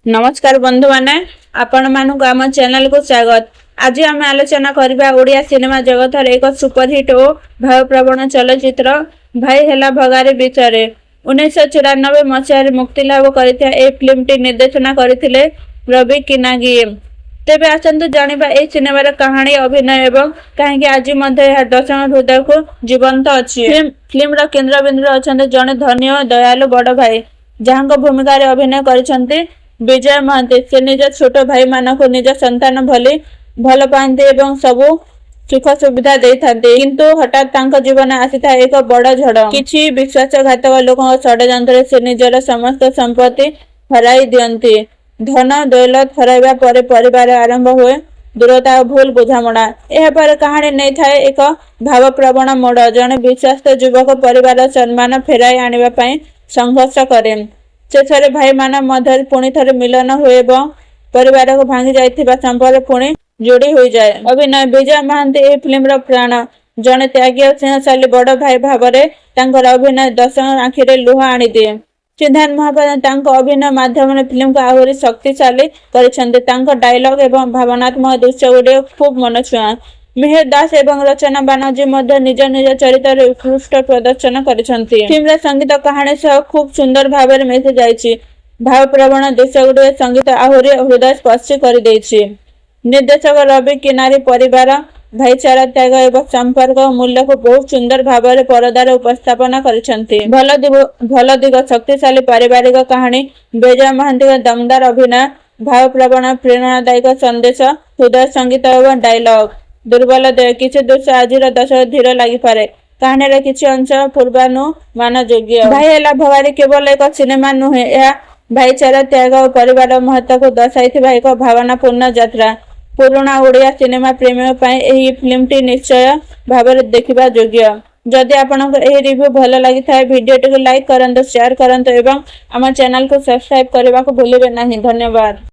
नमस्कार बंधु माने आपण मानक आम चैनल को स्वागत। आज आम आलोचना करबा ओडिया सिनेमा जगत एक सुपरहिट और भावप्रवण चलचित्र भाई हेला भगारी विषय। 1994 मसीह मुक्ति लाभ करथिया ए फिल्म टी निर्देशना करथिले रवि किनागी। तेबे आसंतु जानिबा ए सिनेमार कहानी अभिनय एवं कहीं आज दर्शक हृदय को जीवंत अच्छी। फिल्म रो केंद्रबिंदु अछंते जने धनी और दयालु बड़ भाई जहां भूमिका अभिनय कर विजय महांती। से निज छोट भाई मान को निज संतान भली भल पाते एवं सबू सुख सुविधा दे था, किंतु हठात जीवन आसी था एक बड़ झड़। किछि विश्वासघातक लोकों षड्यंत्र से निजर समस्त संपत्ति हराई दियंती। धन दौलत हराइबा परे परिवार आरंभ हुए दूरता और भूल बुझामणा। यह पर कहानी नहीं था एक भावप्रवण मोड़। जने विश्वास युवक परिवार सम्मान फेराई आनिबा पई संघर्ष करे। शेषरे भाई मान मध्य पुणी थे मिलन हुए परिवार को भांगी जाइथिबा संपर्क पुणी जोड़ी हो जाए। अभिनय विजय महांती ए फिल्म रो प्राण। जने त्यागी और स्नेहशाली बड़ भाई भाव में अभिनय दर्शक आखिरे लुह आनी दिए। सिद्धार्थ महापात्र अभिनय माध्यम फिल्म को आहरी शक्तिशाली कर डायलॉग एवं भावनात्मक दृश्य गुड़े खूब मन छुआ। मिहिर दास एवं रचना बानर्जी निज निज चरित्र उत्कृष्ट प्रदर्शन करिसेंती। फिल्म संगीत कहानी सह खूब सुंदर भाव में मिशि जाइछि। भावप्रवण दृश्य गुड़े संगीत आहरी हृदय स्पर्शी कर देछि। निर्देशक रवि किनारी परिवार भाईचारा त्याग एवं संपर्क मूल्य को बहुत सुंदर भाव में परदार उपस्थापन करिसेंती। भल दिग शक्तिशाली पारिवारिक कहानी, विजय महांती दमदार अभिनय, भावप्रवण प्रेरणादायक संदेश, हृदय संगीत एवं डायलॉग। दुर्बल दे किसी दृश्य आज दशक धीर लगिपे। कहानी किसी अंश पूर्वानुमान योग्य। भाई हेला भगारी केवल एक सिनेमा नुहे, यह भाईचारा त्याग और परिवार महत्व को दर्शाई एक भावनापूर्ण यात्रा। पुराणा ओडिया सिनेमा प्रेमी फिल्म टी निश्चय भाव देखा योग्य। जदि आपको यह रिव्यू भल लगी था वीडियो टी लाइक करंतु, शेयर करंतु एवं आम चैनल को सब्सक्राइब करने को भूलिए नहीं। धन्यवाद।